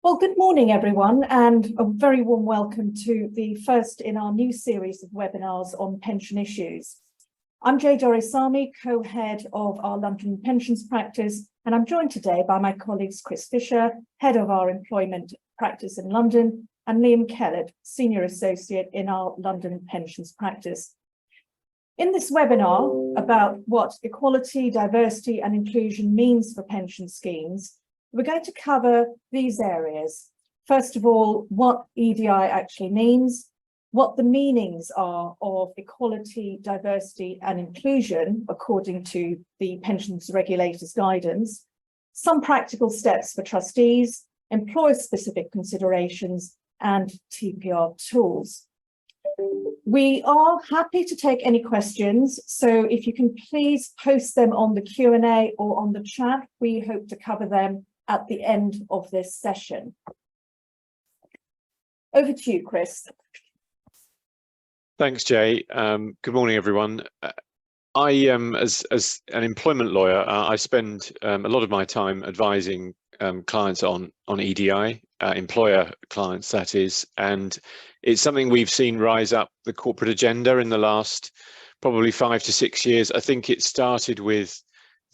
Well, good morning, everyone, and a very warm welcome to the first in our new series of webinars on pension issues. I'm Doraisamy, co-head of our London pensions practice, and I'm joined today by my colleagues Chris Fisher, head of our employment practice in London, and Liam Kellett, senior associate in our London pensions practice. In this webinar about what equality, diversity, and inclusion means for pension schemes, we're going to cover these areas. First of all, what EDI actually means, what the meanings are of equality, diversity, and inclusion according to the Pensions Regulator's guidance, some practical steps for trustees, employer-specific considerations, and TPR tools. We are happy to take any questions, so if you can please post them on the Q&A or on the chat, we hope to cover them at the end of this session. Over to you, Chris. Thanks, Jay. Good morning, everyone. As an employment lawyer, I spend a lot of my time advising clients on EDI, employer clients, that is, and it's something we've seen rise up the corporate agenda in the last probably 5 to 6 years. I think it started with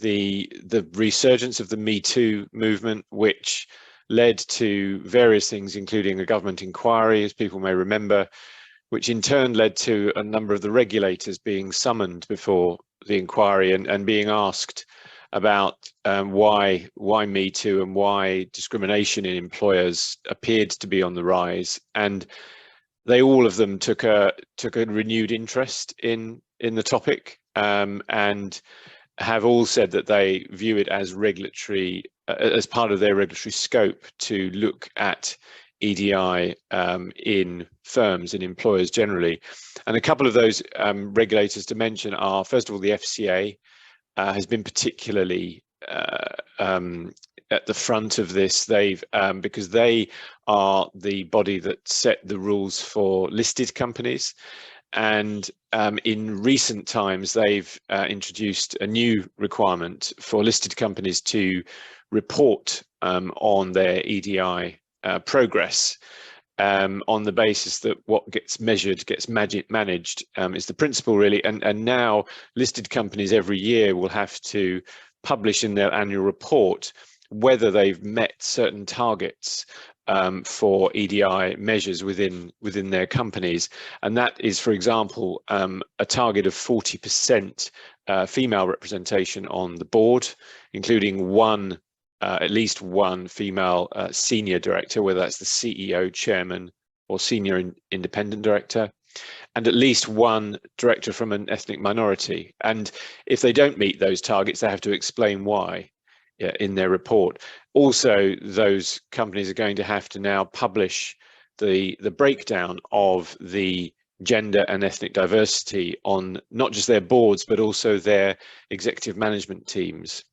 the resurgence of the Me Too movement, which led to various things, including a government inquiry, as people may remember, which in turn led to a number of the regulators being summoned before the inquiry and being asked about why Me Too and why discrimination in employers appeared to be on the rise. And they all of them took a renewed interest in the topic and have all said that they view it as regulatory, as part of their regulatory scope to look at EDI in firms and employers generally. And a couple of those regulators to mention are, first of all, the FCA has been particularly at the front of this. Because they are the body that set the rules for listed companies. And in recent times, they've introduced a new requirement for listed companies to report on their EDI progress on the basis that what gets measured gets managed is the principle, really. And now listed companies every year will have to publish in their annual report whether they've met certain targets for EDI measures within their companies. And that is, for example, a target of 40% female representation on the board, including at least one female senior director, whether that's the CEO, chairman, or senior independent director, and at least one director from an ethnic minority. And if they don't meet those targets, they have to explain why in their report. Also, those companies are going to have to now publish the breakdown of the gender and ethnic diversity on not just their boards, but also their executive management teams.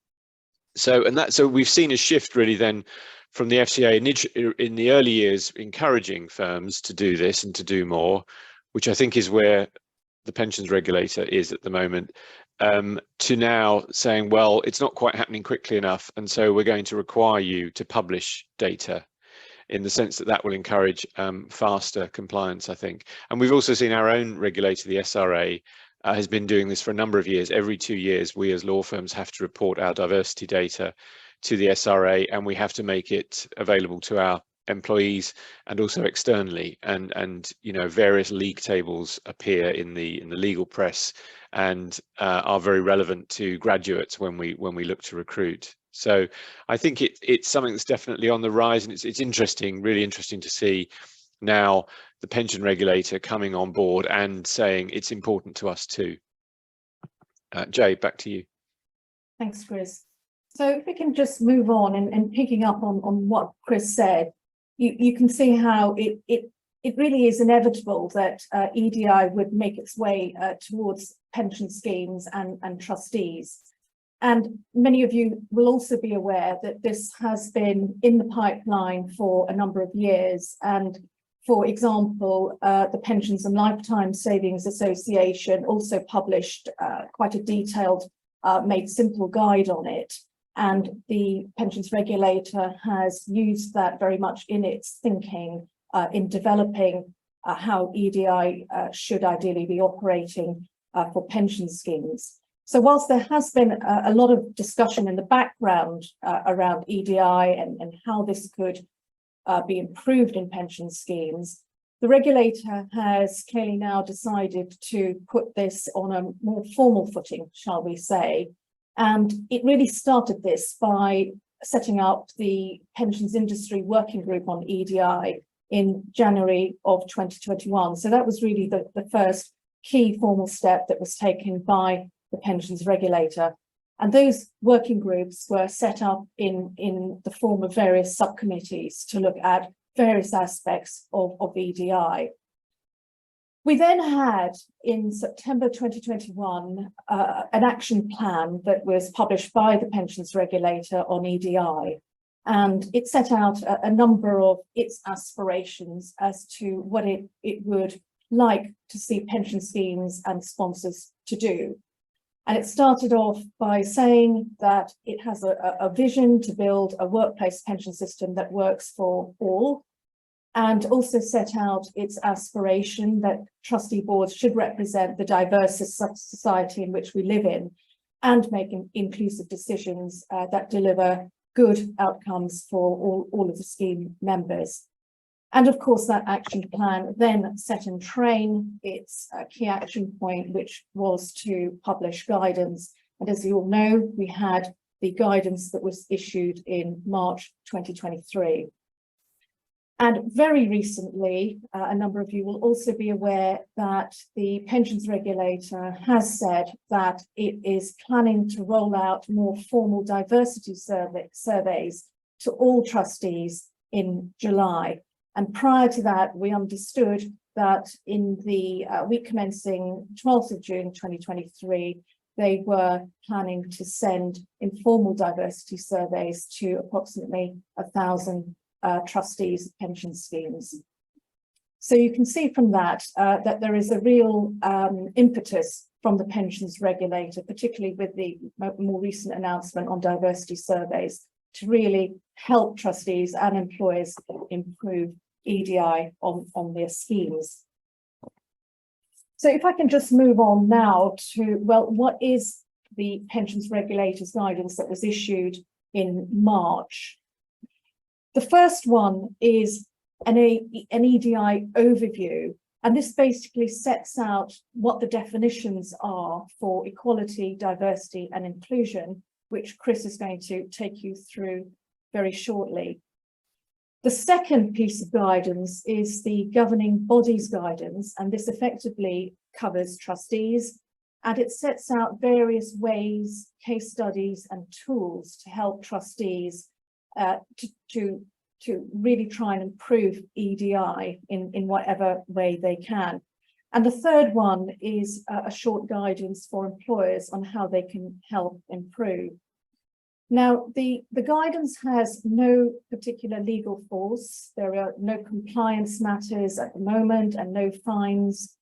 So we've seen a shift really then from the FCA in the early years encouraging firms to do this and to do more, which I think is where the pensions regulator is at the moment, to now saying, well, it's not quite happening quickly enough, and so we're going to require you to publish data, in the sense that will encourage faster compliance, I think. And we've also seen our own regulator, the SRA, has been doing this for a number of years. Every 2 years, we as law firms have to report our diversity data to the SRA, and we have to make it available to our employees and also externally. And you know, various league tables appear in the legal press and are very relevant to graduates when we look to recruit. So I think it's something that's definitely on the rise, and it's interesting, really interesting to see now the pension regulator coming on board and saying it's important to us too. Jay, back to you. Thanks, Chris. So if we can just move on and picking up on what Chris said, you can see how it really is inevitable that EDI would make its way towards pension schemes and trustees. And many of you will also be aware that this has been in the pipeline for a number of years. And for example, the Pensions and Lifetime Savings Association also published quite a detailed, made simple guide on it. And the Pensions Regulator has used that very much in its thinking in developing how EDI should ideally be operating for pension schemes. So whilst there has been a lot of discussion in the background around EDI and how this could be improved in pension schemes, the regulator has clearly now decided to put this on a more formal footing, shall we say. And it really started this by setting up the Pensions Industry Working Group on EDI in January of 2021. So that was really the first key formal step that was taken by the Pensions Regulator. And those working groups were set up in the form of various subcommittees to look at various aspects of EDI. We then had, in September 2021, an action plan that was published by the Pensions Regulator on EDI. And it set out a number of its aspirations as to what it would like to see pension schemes and sponsors to do. And it started off by saying that it has a vision to build a workplace pension system that works for all, and also set out its aspiration that trustee boards should represent the diverse society in which we live in and make inclusive decisions that deliver good outcomes for all of the scheme members. And of course, that action plan then set in train its key action point, which was to publish guidance. And as you all know, we had the guidance that was issued in March 2023. And very recently, a number of you will also be aware that the Pensions Regulator has said that it is planning to roll out more formal diversity surveys to all trustees in July. And prior to that, we understood that in the week commencing 12th of June 2023, they were planning to send informal diversity surveys to approximately 1,000 trustees of pension schemes. So you can see from that that there is a real impetus from the Pensions Regulator, particularly with the more recent announcement on diversity surveys, to really help trustees and employers improve EDI on their schemes. So if I can just move on now to, well, what is the Pensions Regulator's guidance that was issued in March? The first one is an EDI overview, and this basically sets out what the definitions are for equality, diversity, and inclusion, which Chris is going to take you through very shortly. The second piece of guidance is the governing bodies guidance, and this effectively covers trustees, and it sets out various ways, case studies, and tools to help trustees to really try and improve EDI in whatever way they can. And the third one is a short guidance for employers on how they can help improve. Now, the guidance has no particular legal force. There are no compliance matters at the moment and no fines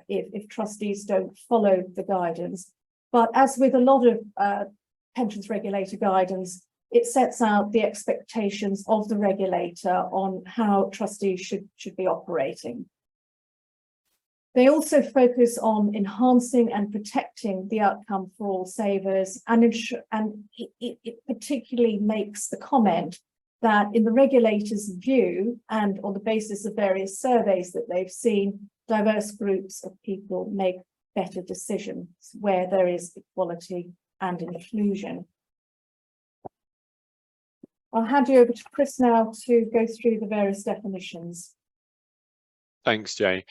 if trustees don't follow the guidance. But as with a lot of Pensions Regulator guidance, it sets out the expectations of the regulator on how trustees should be operating. They also focus on enhancing and protecting the outcome for all savers, and it particularly makes the comment that in the regulator's view, and on the basis of various surveys that they've seen, diverse groups of people make better decisions where there is equality and inclusion. I'll hand you over to Chris now to go through the various definitions. Thanks, Jay.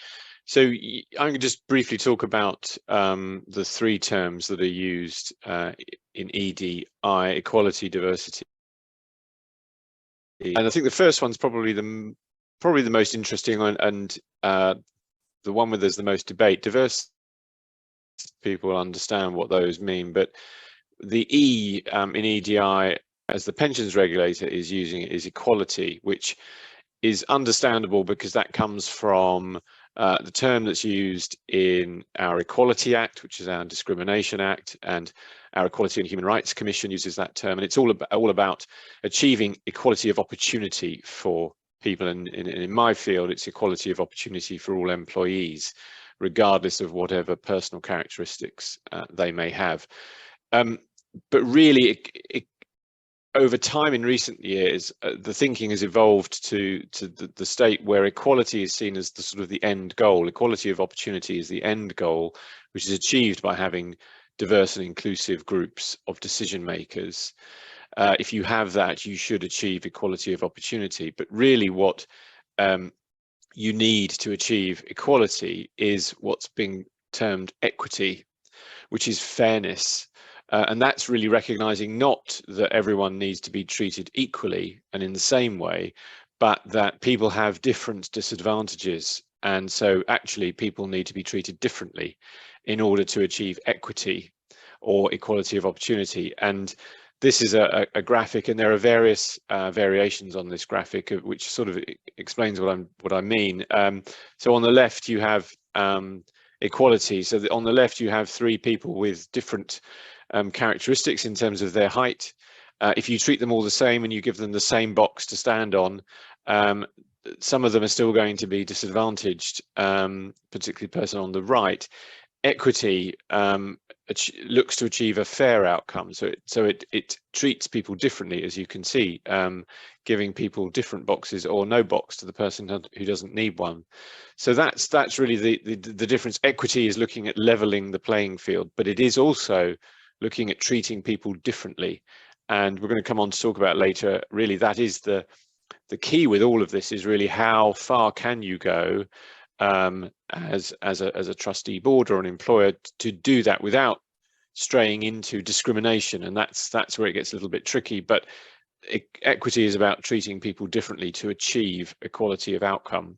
So I'm going to just briefly talk about the three terms that are used in EDI: equality, diversity. And I think the first one's probably the most interesting one, and the one where there's the most debate. Diverse people understand what those mean, but the E in EDI, as the Pensions Regulator is using it, is equality, which is understandable because that comes from The term that's used in our Equality Act, which is our Discrimination Act, and our Equality and Human Rights Commission uses that term, and it's all about achieving equality of opportunity for people. And in my field, it's equality of opportunity for all employees, regardless of whatever personal characteristics they may have. But really, over time in recent years, the thinking has evolved to the state where equality is seen as the sort of the end goal. Equality of opportunity is the end goal, which is achieved by having diverse and inclusive groups of decision makers. If you have that, you should achieve equality of opportunity. But really what you need to achieve equality is what's being termed equity, which is fairness. And that's really recognizing not that everyone needs to be treated equally and in the same way, but that people have different disadvantages. And so actually people need to be treated differently in order to achieve equity or equality of opportunity. And this is a graphic, and there are various variations on this graphic, which sort of explains what I mean. So on the left you have equality. So on the left you have three people with different characteristics in terms of their height. If you treat them all the same and you give them the same box to stand on, some of them are still going to be disadvantaged, particularly the person on the right. Equity looks to achieve a fair outcome, so it treats people differently, as you can see, giving people different boxes or no box to the person who doesn't need one. So that's really the difference. Equity is looking at leveling the playing field, but it is also looking at treating people differently. And we're going to come on to talk about later, really that is the key with all of this, is really how far can you go as a trustee board or an employer to do that without straying into discrimination. And that's where it gets a little bit tricky. But equity is about treating people differently to achieve equality of outcome.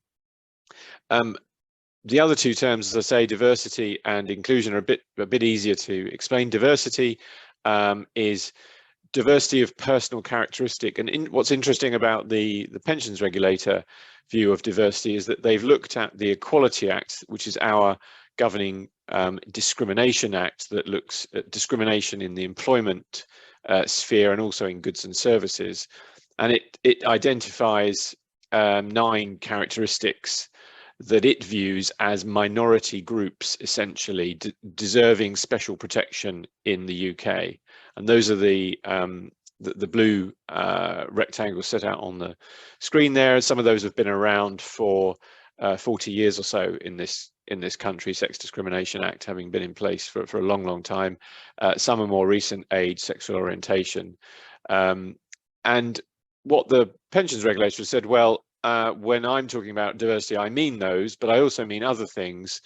The other two terms, as I say, diversity and inclusion, are a bit easier to explain. Diversity is diversity of personal characteristic. And what's interesting about the Pensions Regulator view of diversity is that they've looked at the Equality Act, which is our governing discrimination act that looks at discrimination in the employment sphere and also in goods and services. And it identifies 9 characteristics that it views as minority groups, essentially deserving special protection in the UK. And those are the blue rectangles set out on the screen there. Some of those have been around for 40 years or so in this country, Sex Discrimination Act having been in place for a long time. Some are more recent: age, sexual orientation. And what the Pensions Regulator said, well, when I'm talking about diversity, I mean those, but I also mean other things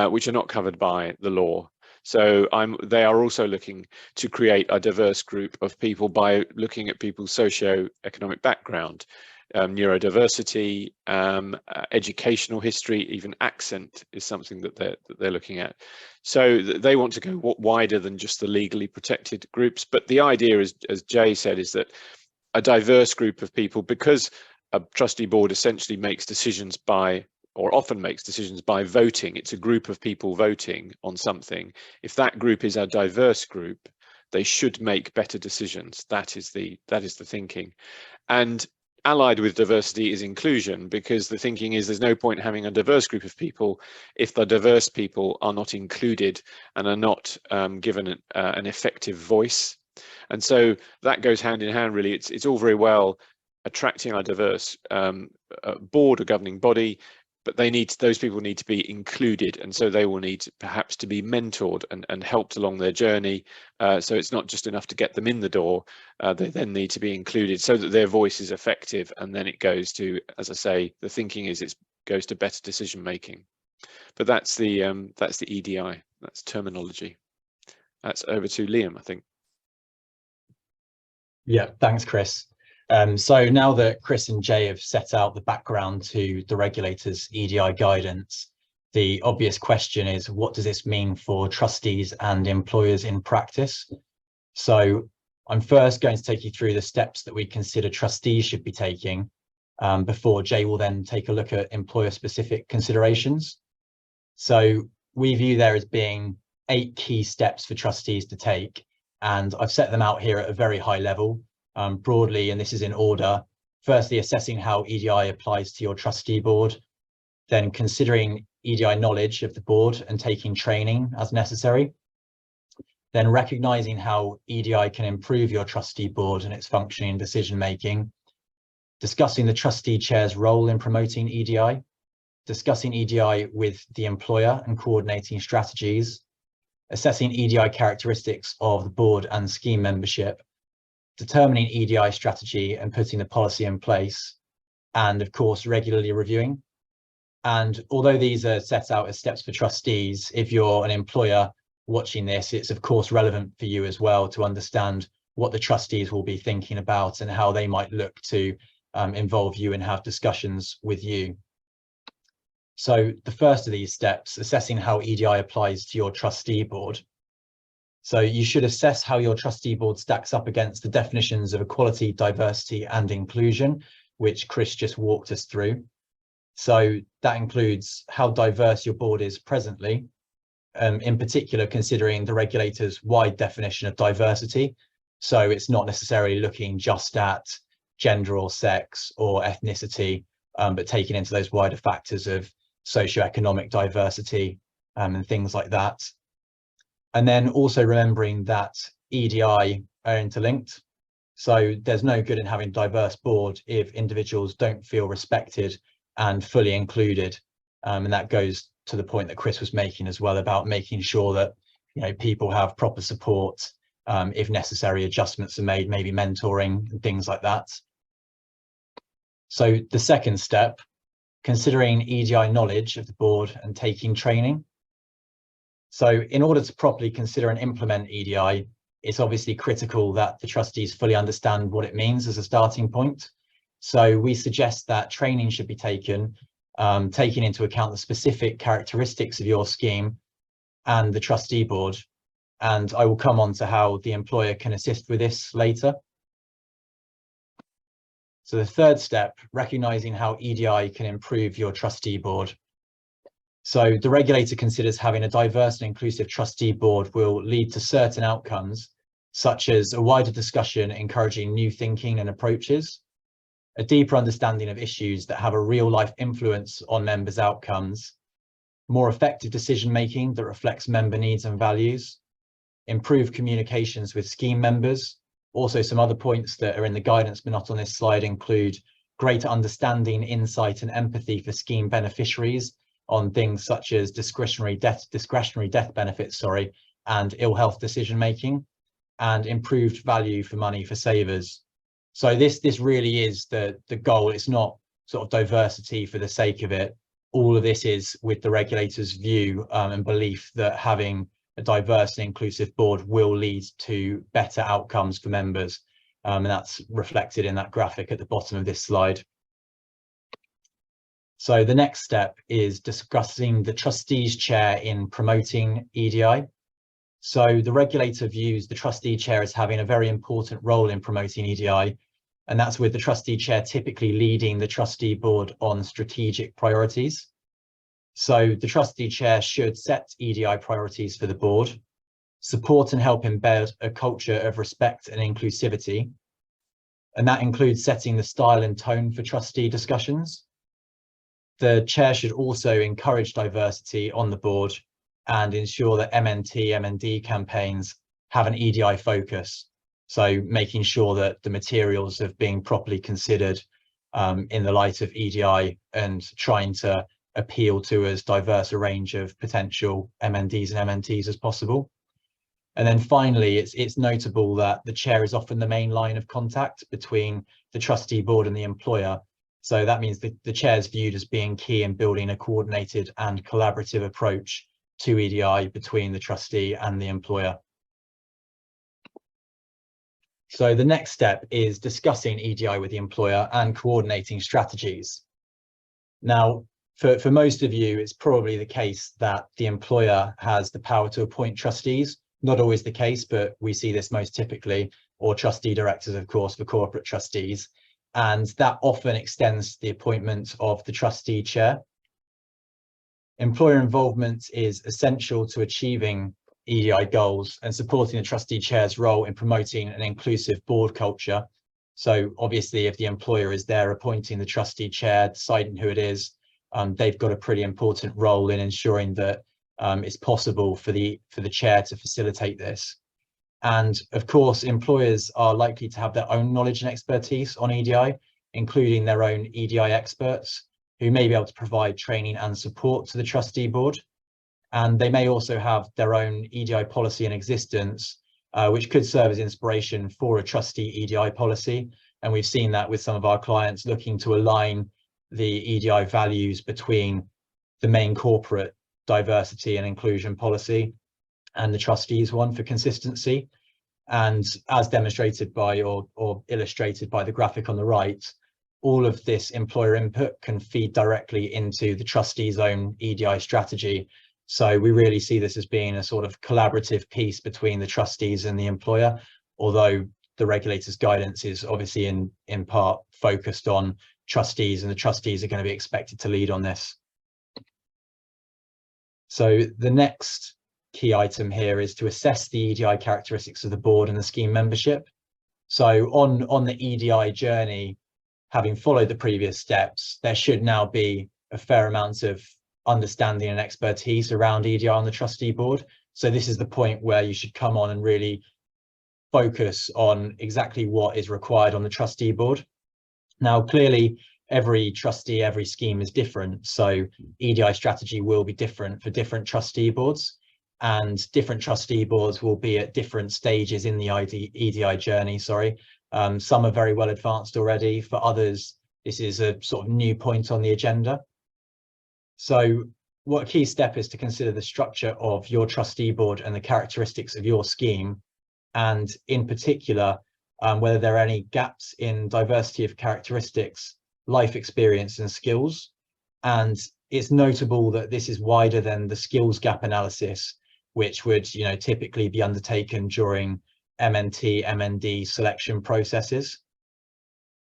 which are not covered by the law. So they are also looking to create a diverse group of people by looking at people's socio-economic background, neurodiversity, educational history, even accent is something that they're looking at. So they want to go wider than just the legally protected groups. But the idea is, as Jay said, is that a diverse group of people, because a trustee board essentially makes decisions often makes decisions by voting. It's a group of people voting on something. If that group is a diverse group, they should make better decisions. That is the thinking. And allied with diversity is inclusion, because the thinking is there's no point having a diverse group of people if the diverse people are not included and are not given an effective voice. And so that goes hand in hand, really. It's all very well attracting a diverse board or governing body, but those people need to be included, and so they will need perhaps to be mentored and helped along their journey. So it's not just enough to get them in the door, they then need to be included so that their voice is effective, and then it goes to, as I say, the thinking is it goes to better decision making. But that's the EDI, that's terminology. That's over to Liam, I think. Yeah, thanks, Chris. So now that Chris and Jay have set out the background to the regulator's EDI guidance, the obvious question is, what does this mean for trustees and employers in practice? So I'm first going to take you through the steps that we consider trustees should be taking, before Jay will then take a look at employer-specific considerations. So we view there as being 8 key steps for trustees to take, and I've set them out here at a very high level, broadly, and this is in order. Firstly, assessing how EDI applies to your trustee board, then considering EDI knowledge of the board and taking training as necessary, then recognizing how EDI can improve your trustee board and its functioning and decision making, discussing the trustee chair's role in promoting EDI, discussing EDI with the employer and coordinating strategies, assessing EDI characteristics of the board and scheme membership, determining EDI strategy and putting the policy in place, and of course, regularly reviewing. And although these are set out as steps for trustees, if you're an employer watching this, it's of course relevant for you as well to understand what the trustees will be thinking about and how they might look to involve you and have discussions with you. So the first of these steps, assessing how EDI applies to your trustee board. So you should assess how your trustee board stacks up against the definitions of equality, diversity and inclusion, which Chris just walked us through. So that includes how diverse your board is presently, in particular considering the regulator's wide definition of diversity. So it's not necessarily looking just at gender or sex or ethnicity, but taking into those wider factors of socioeconomic diversity and things like that. And then also remembering that EDI are interlinked. So there's no good in having a diverse board if individuals don't feel respected and fully included. And that goes to the point that Chris was making as well about making sure that, you know, people have proper support, if necessary adjustments are made, maybe mentoring and things like that. So the second step, considering EDI knowledge of the board and taking training. So in order to properly consider and implement EDI, it's obviously critical that the trustees fully understand what it means as a starting point. So we suggest that training should be taken, taking into account the specific characteristics of your scheme and the trustee board. And I will come on to how the employer can assist with this later. So the third step, recognizing how EDI can improve your trustee board. So the regulator considers having a diverse and inclusive trustee board will lead to certain outcomes, such as a wider discussion encouraging new thinking and approaches, a deeper understanding of issues that have a real life influence on members' outcomes, more effective decision-making that reflects member needs and values, improved communications with scheme members. Also, some other points that are in the guidance but not on this slide include greater understanding, insight and empathy for scheme beneficiaries on things such as discretionary death benefits, and ill health decision making, and improved value for money for savers. So this really is the goal. It's not sort of diversity for the sake of it. All of this is with the regulator's view and belief that having a diverse and inclusive board will lead to better outcomes for members. And that's reflected in that graphic at the bottom of this slide. So the next step is discussing the trustees chair in promoting EDI. So the regulator views the trustee chair as having a very important role in promoting EDI, and that's with the trustee chair typically leading the trustee board on strategic priorities. So the trustee chair should set EDI priorities for the board, support and help embed a culture of respect and inclusivity. And that includes setting the style and tone for trustee discussions. The chair should also encourage diversity on the board and ensure that MNT, MND campaigns have an EDI focus. So making sure that the materials are being properly considered in the light of EDI and trying to appeal to as diverse a range of potential MNDs and MNTs as possible. And then finally, it's notable that the chair is often the main line of contact between the trustee board and the employer. So that means that the chair is viewed as being key in building a coordinated and collaborative approach to EDI between the trustee and the employer. So the next step is discussing EDI with the employer and coordinating strategies. Now, for most of you, it's probably the case that the employer has the power to appoint trustees. Not always the case, but we see this most typically, or trustee directors, of course, for corporate trustees. and that often extends the appointment of the trustee chair. Employer involvement is essential to achieving EDI goals and supporting the trustee chair's role in promoting an inclusive board culture. So obviously, if the employer is there appointing the trustee chair, deciding who it is, they've got a pretty important role in ensuring that it's possible for the chair to facilitate this. And of course, employers are likely to have their own knowledge and expertise on EDI, including their own EDI experts, who may be able to provide training and support to the trustee board. And they may also have their own EDI policy in existence, which could serve as inspiration for a trustee EDI policy. And we've seen that with some of our clients looking to align the EDI values between the main corporate diversity and inclusion policy and the trustees one for consistency. And as demonstrated by or illustrated by the graphic on the right, all of this employer input can feed directly into the trustee's own EDI strategy. So we really see this as being a sort of collaborative piece between the trustees and the employer, although the regulator's guidance is obviously in part focused on trustees, and the trustees are going to be expected to lead on this. So the next key item here is to assess the EDI characteristics of the board and the scheme membership. So on the EDI journey, having followed the previous steps, there should now be a fair amount of understanding and expertise around EDI on the trustee board. So this is the point where you should come on and really focus on exactly what is required on the trustee board. Now, clearly, every trustee, every scheme is different. So EDI strategy will be different for different trustee boards, and different trustee boards will be at different stages in the EDI journey, some are very well advanced already. For others, this is a sort of new point on the agenda. So what a key step is to consider the structure of your trustee board and the characteristics of your scheme, and in particular, whether there are any gaps in diversity of characteristics, life experience and skills. And it's notable that this is wider than the skills gap analysis, which would typically be undertaken during MNT, MND selection processes.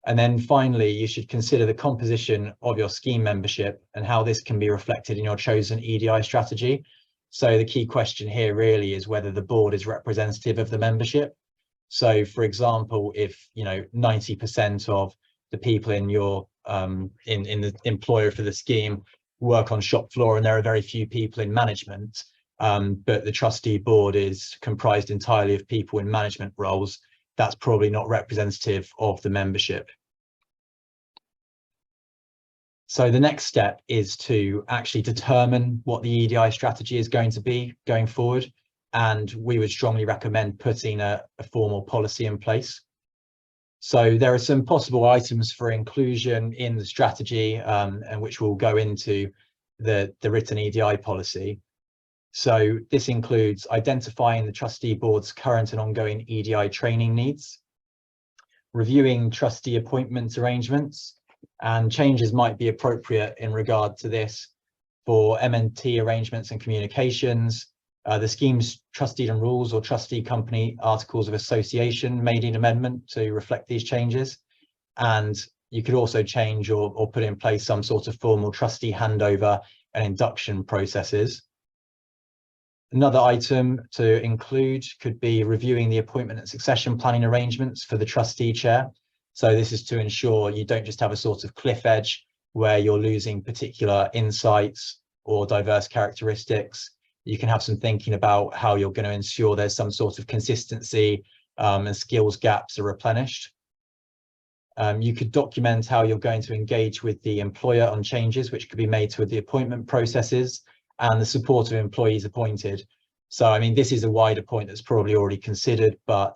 And then finally, you should consider the composition of your scheme membership and how this can be reflected in your chosen EDI strategy. So the key question here really is whether the board is representative of the membership. So for example, if 90% of the people in your in the employer for the scheme work on shop floor and there are very few people in management, but the trustee board is comprised entirely of people in management roles, that's probably not representative of the membership. So the next step is to actually determine what the EDI strategy is going to be going forward. And we would strongly recommend putting a formal policy in place. So there are some possible items for inclusion in the strategy, and which will go into the written EDI policy. So this includes identifying the trustee board's current and ongoing EDI training needs, reviewing trustee appointment arrangements, and changes might be appropriate in regard to this for MNT arrangements and communications. The scheme's trustee and rules or trustee company articles of association may need amendment to reflect these changes. And you could also change or put in place some sort of formal trustee handover and induction processes. Another item to include could be reviewing the appointment and succession planning arrangements for the trustee chair. So this is to ensure you don't just have a sort of cliff edge where you're losing particular insights or diverse characteristics. You can have some thinking about how you're going to ensure there's some sort of consistency and skills gaps are replenished. You could document how you're going to engage with the employer on changes which could be made to the appointment processes and the support of employees appointed. So, I mean, this is a wider point that's probably already considered, but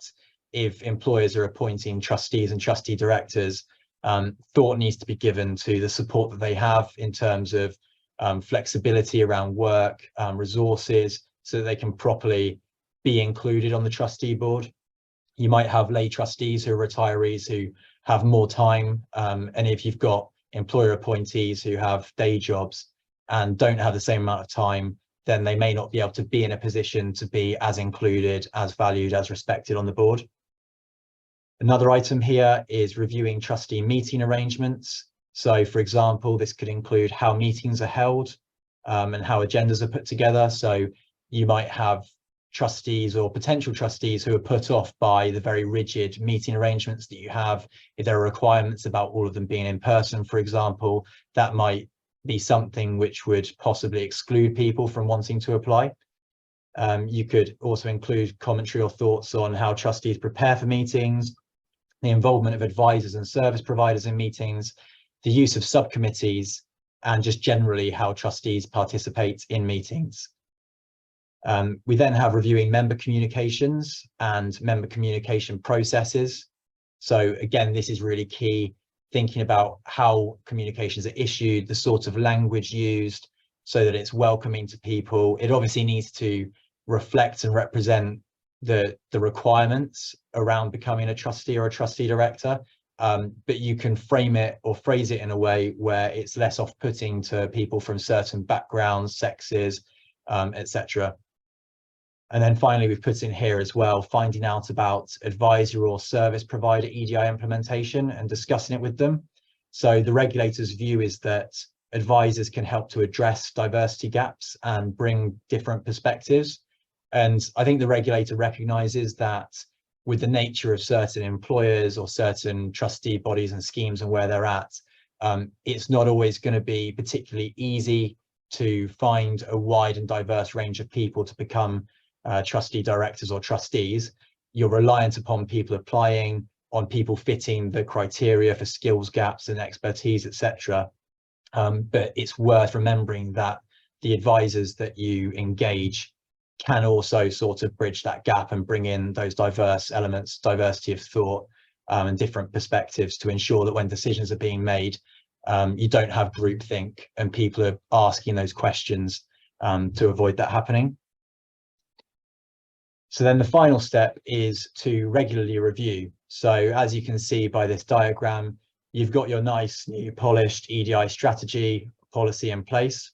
if employers are appointing trustees and trustee directors, thought needs to be given to the support that they have in terms of flexibility around work, resources, so that they can properly be included on the trustee board. You might have lay trustees who are retirees who have more time, and if you've got employer appointees who have day jobs and don't have the same amount of time, then they may not be able to be in a position to be as included, as valued, as respected on the board. Another item here is reviewing trustee meeting arrangements. So for example, this could include how meetings are held and how agendas are put together. So you might have trustees or potential trustees who are put off by the very rigid meeting arrangements that you have. If there are requirements about all of them being in person, for example, that might be something which would possibly exclude people from wanting to apply. You could also include commentary or thoughts on how trustees prepare for meetings, the involvement of advisors and service providers in meetings, the use of subcommittees, and just generally how trustees participate in meetings. We then have reviewing member communications and member communication processes. So again, this is really key, thinking about how communications are issued, the sort of language used so that it's welcoming to people. It obviously needs to reflect and represent the requirements around becoming a trustee or a trustee director, but you can frame it or phrase it in a way where it's less off-putting to people from certain backgrounds, sexes, etc. And then finally, we've put in here as well, finding out about advisor or service provider EDI implementation and discussing it with them. So the regulator's view is that advisors can help to address diversity gaps and bring different perspectives. And I think the regulator recognises that with the nature of certain employers or certain trustee bodies and schemes and where they're at, it's not always going to be particularly easy to find a wide and diverse range of people to become trustee directors or trustees. You're reliant upon people applying, on people fitting the criteria for skills gaps and expertise, etc. But it's worth remembering that the advisors that you engage can also sort of bridge that gap and bring in those diverse elements, diversity of thought, and different perspectives to ensure that when decisions are being made, you don't have groupthink and people are asking those questions to avoid that happening. So then the final step is to regularly review. So as you can see by this diagram, you've got your nice new polished EDI strategy policy in place.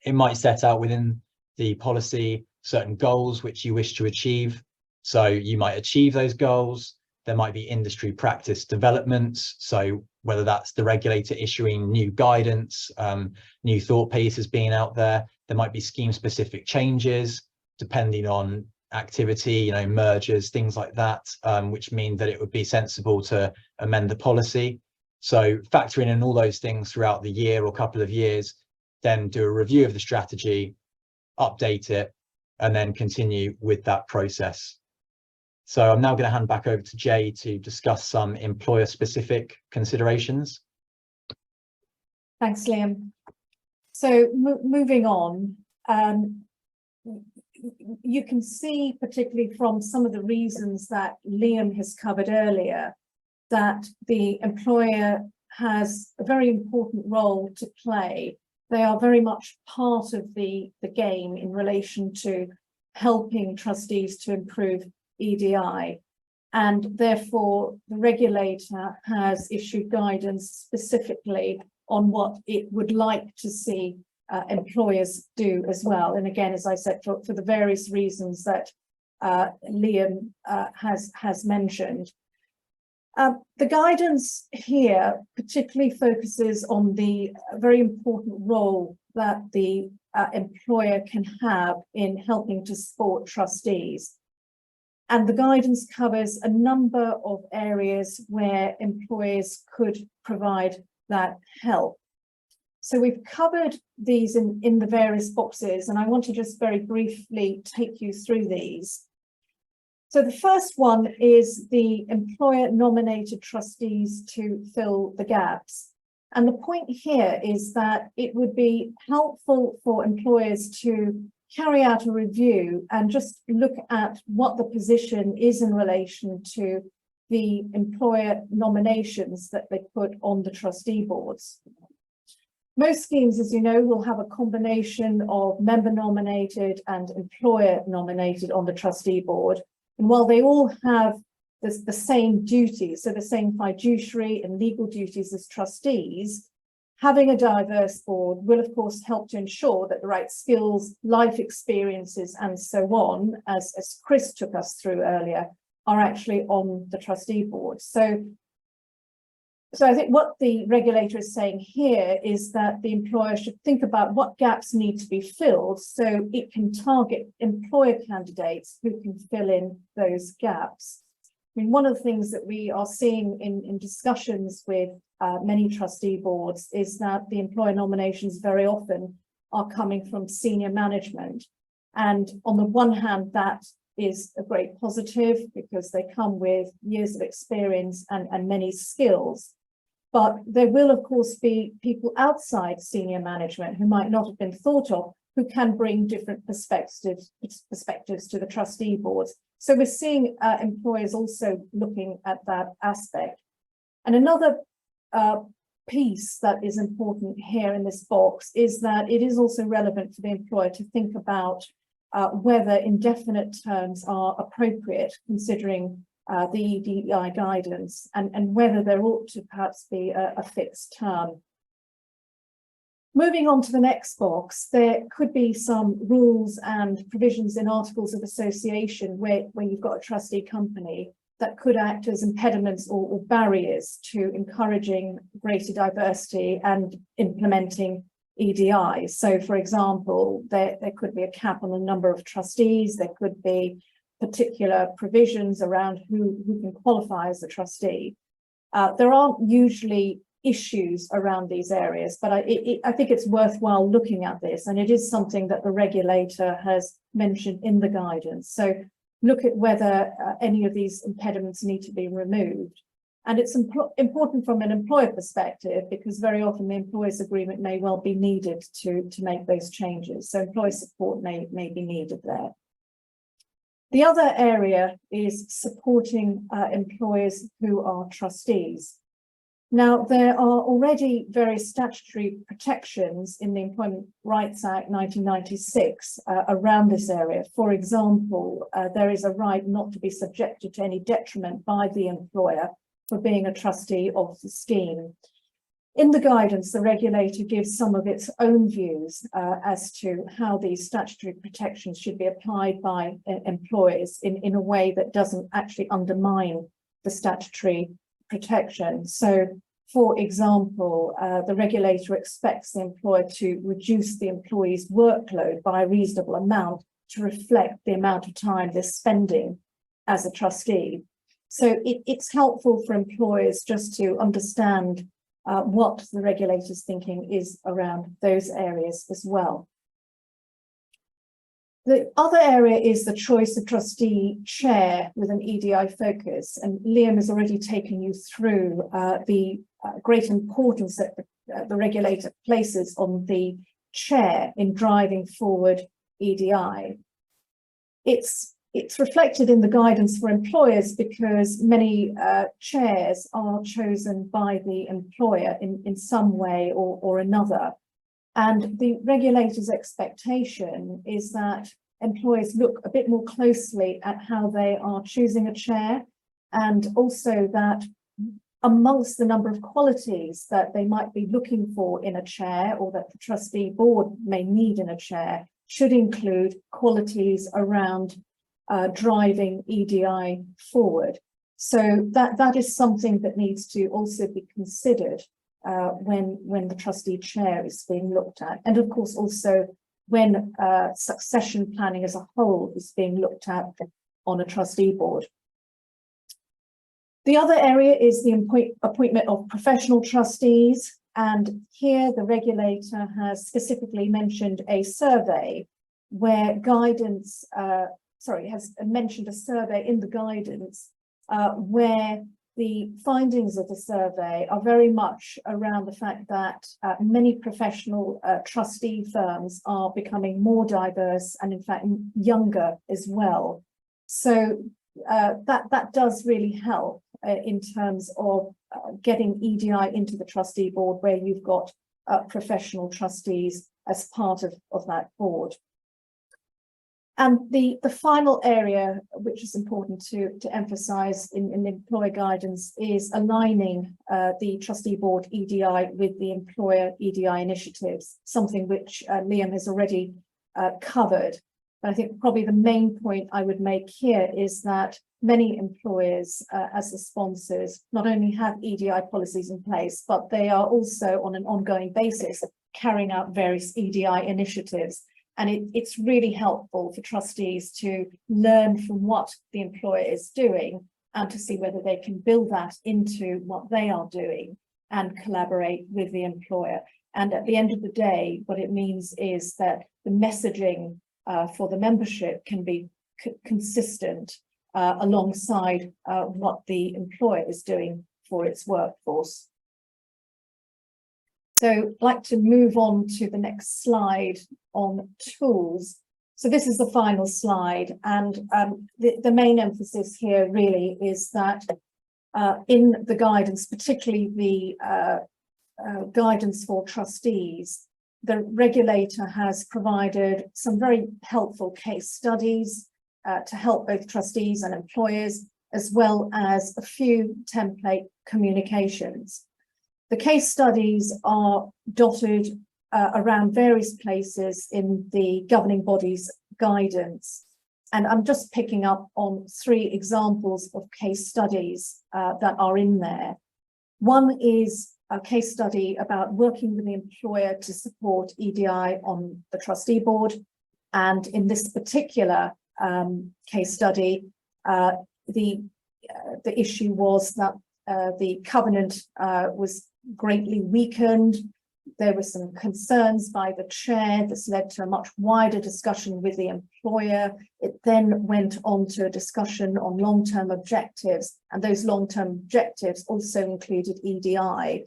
It might set out within the policy certain goals which you wish to achieve. So you might achieve those goals. There might be industry practice developments. So whether that's the regulator issuing new guidance, new thought pieces being out there, there might be scheme specific changes depending on activity, mergers, things like that, which mean that it would be sensible to amend the policy. So factoring in all those things throughout the year or couple of years, then do a review of the strategy, update it, and then continue with that process. So I'm now going to hand back over to Jay to discuss some employer specific considerations. Thanks, Liam. So moving on, you can see, particularly from some of the reasons that Liam has covered earlier, that the employer has a very important role to play. They are very much part of the game in relation to helping trustees to improve EDI. And therefore, the regulator has issued guidance specifically on what it would like to see employers do as well. And again, as I said, for the various reasons that Liam has mentioned. The guidance here particularly focuses on the very important role that the employer can have in helping to support trustees. And the guidance covers a number of areas where employers could provide that help. So we've covered these in the various boxes, and I want to just very briefly take you through these. So the first one is the employer nominated trustees to fill the gaps. And the point here is that it would be helpful for employers to carry out a review and just look at what the position is in relation to the employer nominations that they put on the trustee boards. Most schemes, as you know, will have a combination of member nominated and employer nominated on the trustee board. And while they all have the same duties, so the same fiduciary and legal duties as trustees, having a diverse board will, of course, help to ensure that the right skills, life experiences, and so on, as Chris took us through earlier, are actually on the trustee board. So I think what the regulator is saying here is that the employer should think about what gaps need to be filled so it can target employer candidates who can fill in those gaps. I mean, one of the things that we are seeing in discussions with many trustee boards is that the employer nominations very often are coming from senior management. And on the one hand, that is a great positive because they come with years of experience and many skills. But there will, of course, be people outside senior management who might not have been thought of, who can bring different perspectives to the trustee boards. So we're seeing employers also looking at that aspect. And another piece that is important here in this box is that it is also relevant for the employer to think about whether indefinite terms are appropriate, considering the EDI guidance, and whether there ought to perhaps be a fixed term. Moving on to the next box, there could be some rules and provisions in articles of association where you've got a trustee company that could act as impediments or barriers to encouraging greater diversity and implementing EDI. So, for example, there could be a cap on the number of trustees, there could be particular provisions around who can qualify as a trustee. There aren't usually issues around these areas, but I think it's worthwhile looking at this, and it is something that the regulator has mentioned in the guidance. So look at whether any of these impediments need to be removed. And it's important from an employer perspective, because very often the employer's agreement may well be needed to make those changes. So employer support may be needed there. The other area is supporting employers who are trustees. Now, there are already various statutory protections in the Employment Rights Act 1996 around this area. For example, there is a right not to be subjected to any detriment by the employer for being a trustee of the scheme. In the guidance, the regulator gives some of its own views as to how these statutory protections should be applied by employers in a way that doesn't actually undermine the statutory protection. So, for example, the regulator expects the employer to reduce the employee's workload by a reasonable amount to reflect the amount of time they're spending as a trustee. So it's helpful for employers just to understand what the regulator's thinking is around those areas as well. The other area is the choice of trustee chair with an EDI focus, and Liam has already taken you through the great importance that the regulator places on the chair in driving forward EDI. It's reflected in the guidance for employers because many chairs are chosen by the employer in some way or another. And the regulator's expectation is that employers look a bit more closely at how they are choosing a chair, and also that amongst the number of qualities that they might be looking for in a chair, or that the trustee board may need in a chair, should include qualities around driving EDI forward. So that is something that needs to also be considered when the trustee chair is being looked at, and of course also when succession planning as a whole is being looked at on a trustee board. The other area is the appointment of professional trustees, and here the regulator has specifically mentioned a survey where guidance, has mentioned a survey in the guidance where the findings of the survey are very much around the fact that many professional trustee firms are becoming more diverse and in fact younger as well. So that does really help in terms of getting EDI into the trustee board where you've got professional trustees as part of that board. And the final area, which is important to emphasize in the employer guidance, is aligning the trustee board EDI with the employer EDI initiatives, something which Liam has already covered. But I think probably the main point I would make here is that many employers, as the sponsors, not only have EDI policies in place, but they are also on an ongoing basis carrying out various EDI initiatives. And it's really helpful for trustees to learn from what the employer is doing and to see whether they can build that into what they are doing and collaborate with the employer. And at the end of the day, what it means is that the messaging for the membership can be consistent alongside what the employer is doing for its workforce. So I'd like to move on to the next slide on tools. So this is the final slide, and the main emphasis here really is that in the guidance, particularly the guidance for trustees, the regulator has provided some very helpful case studies to help both trustees and employers, as well as a few template communications. The case studies are dotted around various places in the governing body's guidance. And I'm just picking up on 3 examples of case studies that are in there. One is a case study about working with the employer to support EDI on the trustee board. And in this particular case study, the issue was that the covenant was greatly weakened. There were some concerns by the chair. This led to a much wider discussion with the employer. It then went on to a discussion on long-term objectives, and those long-term objectives also included EDI.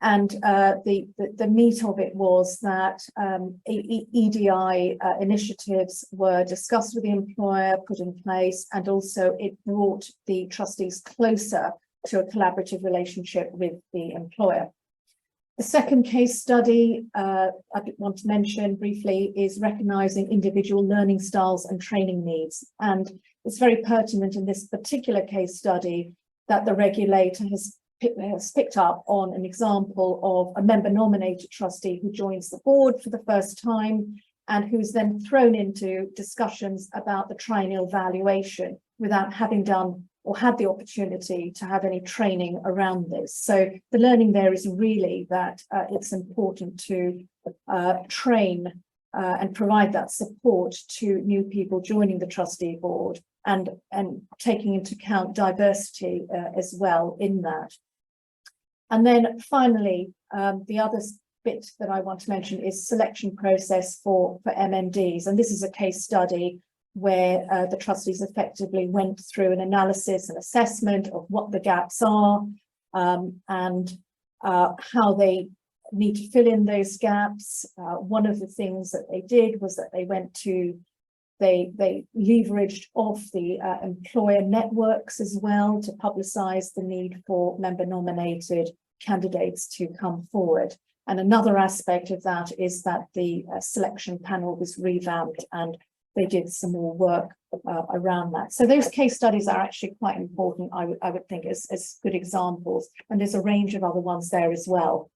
And the meat of it was that EDI initiatives were discussed with the employer, put in place, and also it brought the trustees closer to a collaborative relationship with the employer. The second case study I want to mention briefly is recognising individual learning styles and training needs. And it's very pertinent in this particular case study that the regulator has picked up on an example of a member nominated trustee who joins the board for the first time and who's then thrown into discussions about the triennial valuation without having done or had the opportunity to have any training around this. So the learning there is really that it's important to train and provide that support to new people joining the trustee board and taking into account diversity as well in that. And then finally, the other bit that I want to mention is selection process for MNDs. And this is a case study where the trustees effectively went through an analysis and assessment of what the gaps are and how they need to fill in those gaps. One of the things that they did was that they leveraged off the employer networks as well to publicise the need for member nominated candidates to come forward. And another aspect of that is that the selection panel was revamped and they did some more work around that. So those case studies are actually quite important, I would think, as good examples. And there's a range of other ones there as well.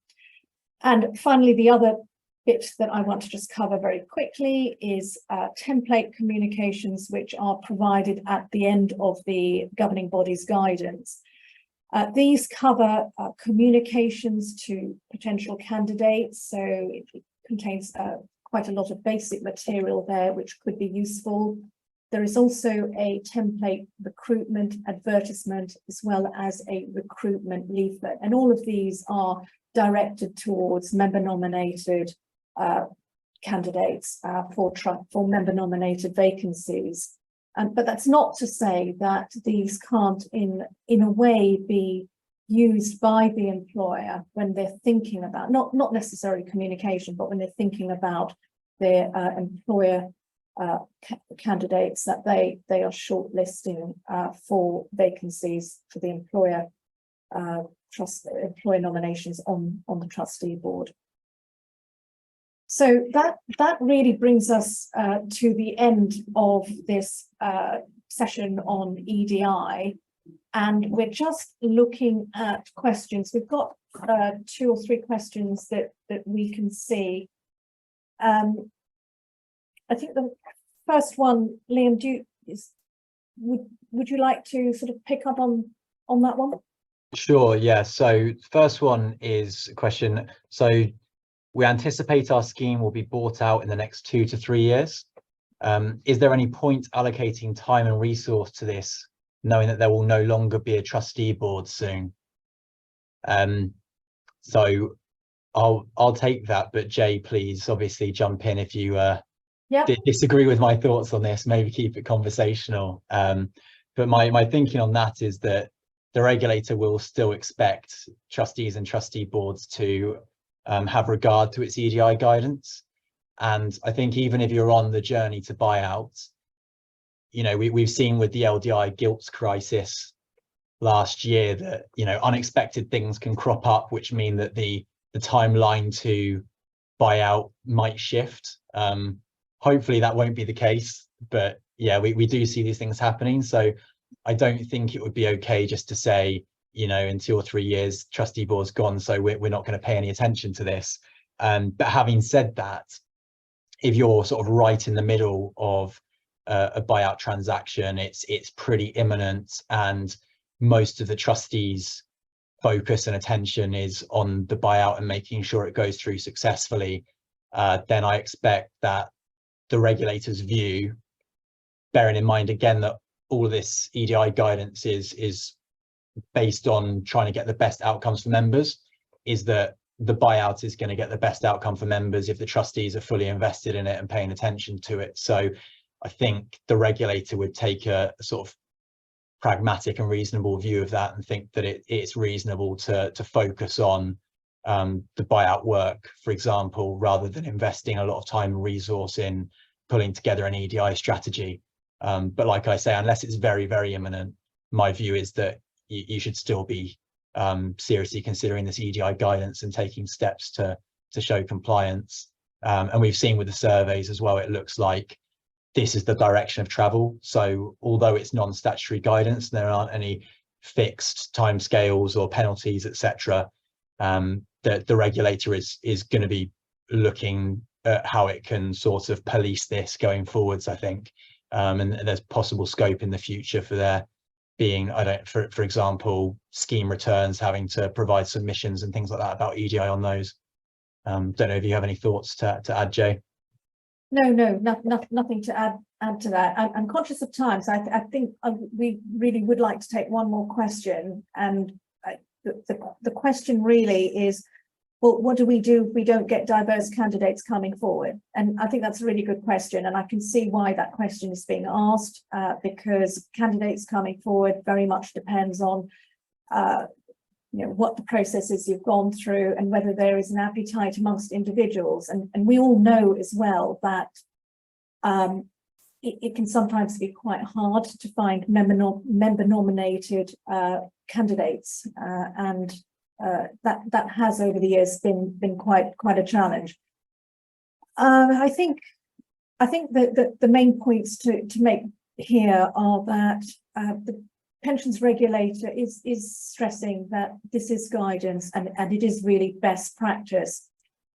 And finally, the other bit that I want to just cover very quickly is template communications, which are provided at the end of the governing body's guidance. These cover communications to potential candidates, so it contains quite a lot of basic material there which could be useful. There is also a template recruitment advertisement as well as a recruitment leaflet, and all of these are directed towards member nominated candidates for member nominated vacancies. But that's not to say that these can't in a way be used by the employer when they're thinking about, not necessarily communication, but when they're thinking about their employer candidates that they are shortlisting for vacancies for the employer employer nominations on the trustee board. So that really brings us to the end of this session on EDI, and we're just looking at questions. We've got 2 or 3 questions that we can see. I think the first one, Liam, would you like to sort of pick up on that one? Sure, yeah. So first one is a question. So we anticipate our scheme will be bought out in the next 2 to 3 years. Is there any point allocating time and resource to this, knowing that there will no longer be a trustee board soon? So I'll take that, but Jay, please obviously jump in if you disagree with my thoughts on this. Maybe keep it conversational. But my thinking on that is that the regulator will still expect trustees and trustee boards to have regard to its EDI guidance. And I think even if you're on the journey to buy out, you know, we've seen with the LDI gilts crisis last year that, you know, unexpected things can crop up, which mean that the timeline to buy out might shift. Hopefully that won't be the case, but yeah, we do see these things happening. So I don't think it would be okay just to say, you know, in 2 or 3 years, trustee board's gone, so we're not going to pay any attention to this. But having said that, if you're sort of right in the middle of a buyout transaction, it's pretty imminent, and most of the trustees' focus and attention is on the buyout and making sure it goes through successfully, then I expect that the regulator's view, bearing in mind again that all of this EDI guidance is based on trying to get the best outcomes for members, is that the buyout is going to get the best outcome for members if the trustees are fully invested in it and paying attention to it. So I think the regulator would take a sort of pragmatic and reasonable view of that and think that it's reasonable to focus on the buyout work, for example, rather than investing a lot of time and resource in pulling together an EDI strategy. But like I say, unless it's very, very imminent, my view is that you should still be seriously considering this EDI guidance and taking steps to show compliance. And we've seen with the surveys as well, it looks like this is the direction of travel. So although it's non-statutory guidance, there aren't any fixed timescales or penalties, etc. The regulator is going to be looking at how it can sort of police this going forwards, I think. And there's possible scope in the future for there being, for example, scheme returns, having to provide submissions and things like that about EDI on those. Don't know if you have any thoughts to add, Jay. No, nothing to add to that. I'm conscious of time, so I think we really would like to take one more question. And the question really is, well, what do we do if we don't get diverse candidates coming forward? And I think that's a really good question, and I can see why that question is being asked, because candidates coming forward very much depends on you know, what the processes you've gone through and whether there is an appetite amongst individuals. And we all know as well that it can sometimes be quite hard to find member nominated candidates, and that has over the years been quite a challenge. I think that the main points to make here are that the Pensions Regulator is stressing that this is guidance and it is really best practice.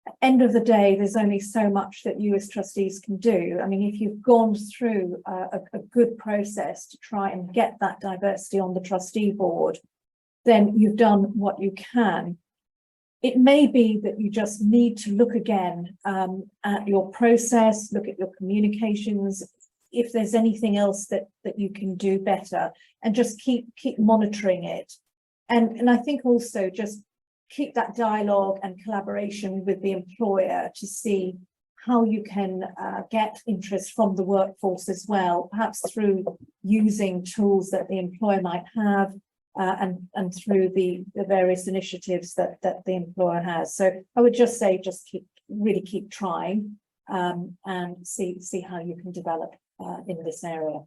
At the end of the day, there's only so much that you as trustees can do. I mean, if you've gone through a good process to try and get that diversity on the trustee board, then you've done what you can. It may be that you just need to look again at your process, look at your communications, if there's anything else that you can do better, and just keep monitoring it. And I think also just keep that dialogue and collaboration with the employer to see how you can get interest from the workforce as well, perhaps through using tools that the employer might have, and through the various initiatives that the employer has. So I would just say, just really keep trying, and see how you can develop in this area.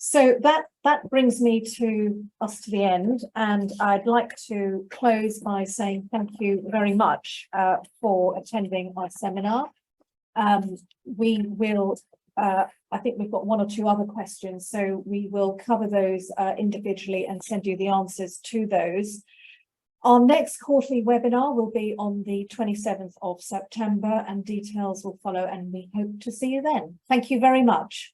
So that brings me to the end, and I'd like to close by saying thank you very much for attending our seminar. We will, I think we've got one or two other questions, so we will cover those individually and send you the answers to those. Our next quarterly webinar will be on the 27th of September, and details will follow, and we hope to see you then. Thank you very much.